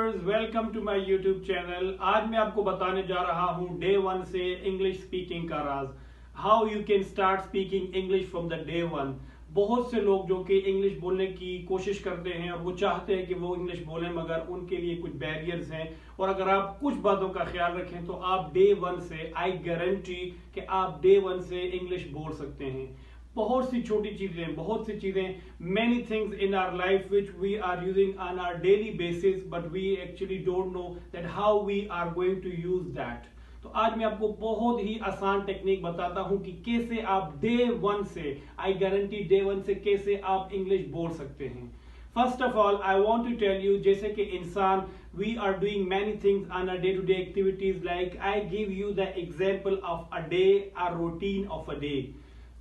Viewers, welcome to my YouTube channel. आज मैं आपको बताने जा रहा हूं डे 1 से इंग्लिश स्पीकिंग का राज। How you can start speaking English from the day 1। बहुत से लोग जो कि इंग्लिश बोलने की कोशिश करते हैं और वो चाहते हैं कि वो इंग्लिश बोलें, मगर उनके लिए कुछ बैरियर्स हैं। और अगर आप कुछ बातों का ख्याल रखें तो आप डे 1 से, आई गारंटी कि आप डे 1 से इंग्लिश बोल सकते हैं। बहुत सी छोटी चीजें, बहुत सी चीजें, many things in our life which we are using on our daily basis but we actually don't know that how we are going to use that। तो आज मैं आपको बहुत ही आसान टेक्निक बताता हूं कि कैसे आप डे 1 से, आई गारंटी डे 1 से कैसे आप इंग्लिश बोल सकते हैं। First of all I want to tell you, जैसे कि इंसान we are doing many things on a day to day activities, like I give you the example of a day, a routine of a day.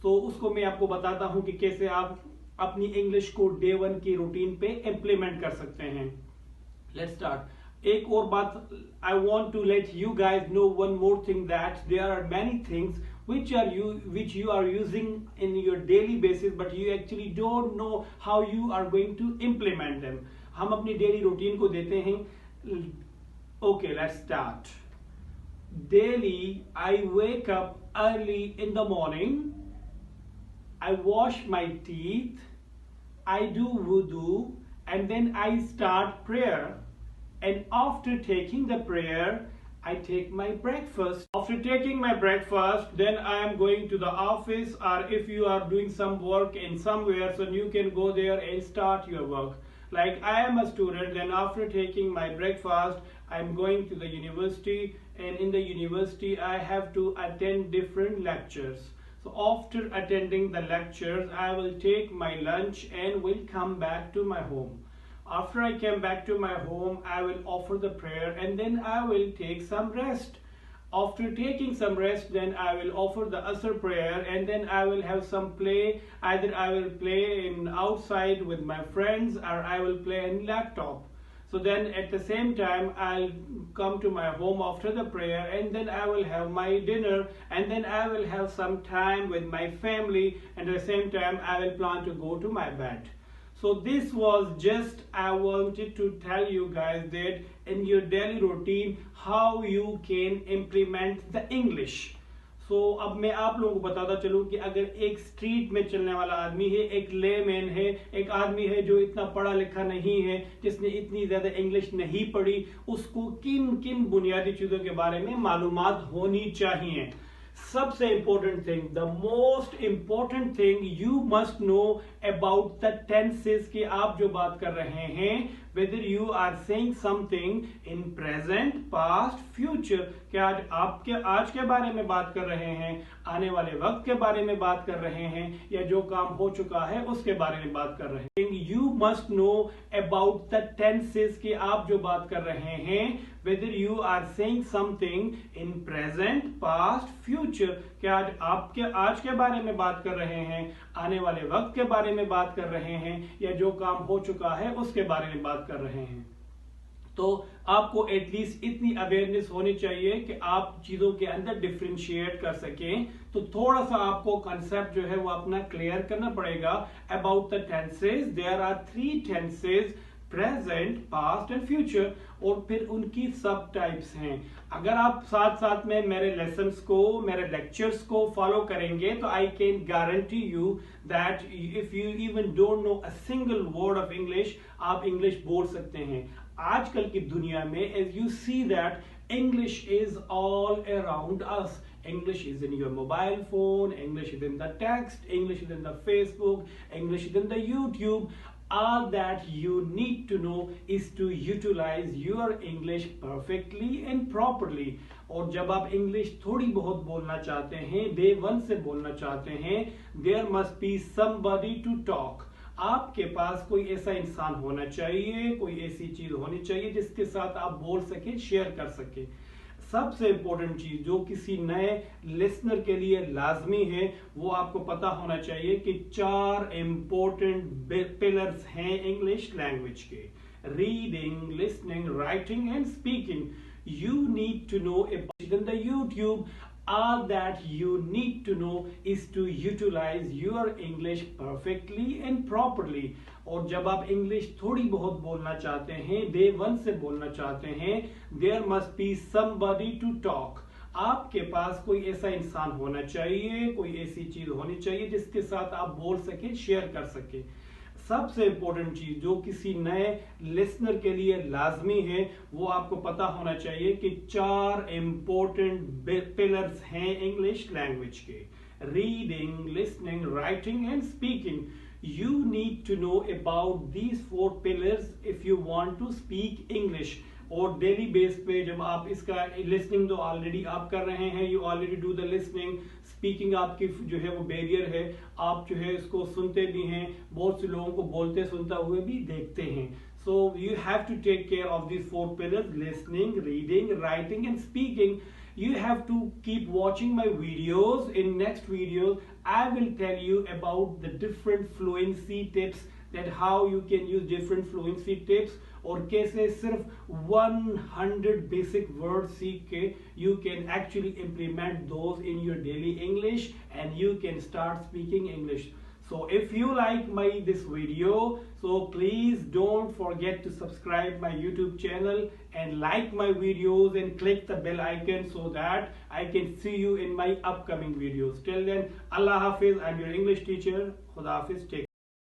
तो उसको मैं आपको बताता हूं कि कैसे आप अपनी इंग्लिश को डे 1 की रूटीन पे इम्प्लीमेंट कर सकते हैं। Let's start. एक और बात, I want to let you guys know one more thing, that there are many things which you are using in your daily basis but you actually don't know how you are going to implement them। हम अपनी daily routine को देते हैं। Okay, let's start। Daily I wake up early in the morning, I wash my teeth, I do wudu, and then I start prayer, and after taking the prayer I take my breakfast. After taking my breakfast, then I am going to the office, or if you are doing some work in somewhere, so you can go there and start your work. Like I am a student, then after taking my breakfast I am going to the university, and in the university I have to attend different lectures. So after attending the lectures I will take my lunch and will come back to my home. After I came back to my home I will offer the prayer, and then I will take some rest. After taking some rest, then I will offer the Asr prayer, and then I will have some play. Either I will play in outside with my friends, or I will play in laptop. So then at the same time I'll come to my home after the prayer, and then I will have my dinner, and then I will have some time with my family, and at the same time I will plan to go to my bed. So this was just, I wanted to tell you guys that in your daily routine how you can implement the English। So अब मैं आप लोगों को बताता चलूं कि अगर एक स्ट्रीट में चलने वाला आदमी है, एक लेमैन है, एक आदमी है जो इतना पढ़ा लिखा नहीं है, जिसने इतनी ज्यादा इंग्लिश नहीं पढ़ी, उसको किन किन बुनियादी चीजों के बारे में मालूमात होनी चाहिए। सबसे important thing, the most important thing, you must know about the tenses कि आप जो बात कर रहे हैं, whether you are saying something in present, past, future, क्या आज के बारे में बात कर रहे हैं, आने वाले वक्त के बारे में बात कर रहे हैं, या जो काम हो चुका है उसके बारे में बात कर रहे हैं। You must know about the tenses कि आप जो बात कर रहे हैं, whether you are saying something in present, past, future, क्या आज के बारे में बात कर रहे हैं, आने वाले वक्त के बारे में बात कर रहे हैं, या जो काम हो चुका है उसके बारे में बात कर रहे हैं। तो आपको एटलीस्ट इतनी अवेयरनेस होनी चाहिए कि आप चीजों के अंदर डिफरेंशिएट कर सकें। तो थोड़ा सा आपको कंसेप्ट जो है वो अपना क्लियर करना पड़ेगा about the tenses. There are 3 tenses, present, past and future, और फिर उनकी सब टाइप्स हैं। अगर आप साथ साथ में मेरे लेसन्स को, मेरे लेक्चर्स को फॉलो करेंगे तो I can guarantee you that if you even don't know a single word of English, आप इंग्लिश बोल सकते हैं। आजकल की दुनिया में as you see that English is all around us. English is in your mobile phone, English is in the text, English is in the Facebook, English is in the YouTube. All that you need to know is to utilize your English perfectly and properly। और जब आप English थोड़ी बहुत बोलना चाहते हैं, day 1 से बोलना चाहते हैं, there must be somebody to talk। आपके पास कोई ऐसा इंसान होना चाहिए, कोई ऐसी चीज होनी चाहिए जिसके साथ आप बोल सके, शेयर कर सके। सबसे इंपॉर्टेंट चीज जो किसी नए लिसनर के लिए लाजमी है, वो आपको पता होना चाहिए कि 4 इंपॉर्टेंट पिलर्स हैं इंग्लिश लैंग्वेज के: reading, listening, writing and speaking. You need to know about the YouTube। all that you need to know is to utilize your English perfectly and properly. और जब आप इंग्लिश थोड़ी बहुत बोलना चाहते हैं, डे वन से बोलना चाहते हैं, there must be somebody to talk. आपके पास कोई ऐसा इंसान होना चाहिए, कोई ऐसी चीज होनी चाहिए जिसके साथ आप बोल सके, शेयर कर सके. सबसे इंपॉर्टेंट चीज जो किसी नए लिसनर के लिए लाजमी है, वो आपको पता होना चाहिए कि 4 इंपॉर्टेंट पिलर्स हैं इंग्लिश लैंग्वेज के: reading, listening, writing and speaking. You need to know about these 4 pillars if you want to speak English. और डेली बेस पे जब आप इसका लिसनिंग तो ऑलरेडी आप कर रहे हैं, you already do the listening. Speaking आपकी जो है वो बैरियर है, आप जो है इसको सुनते भी हैं, बहुत से लोगों को बोलते सुनता हुए भी देखते हैं. So you have to take care of these 4 pillars: listening, reading, writing and speaking. You have to keep watching my videos. In next videos I will tell you about the different fluency tips, that how you can use different fluency tips, और कैसे सिर्फ 100 basic words सीख के you can actually implement those in your daily English and you can start speaking English. So if you like this video, so please don't forget to subscribe my YouTube channel and like my videos and click the bell icon so that I can see you in my upcoming videos. Till then, Allah Hafiz. I'm your English teacher. Khuda Hafiz. Take care.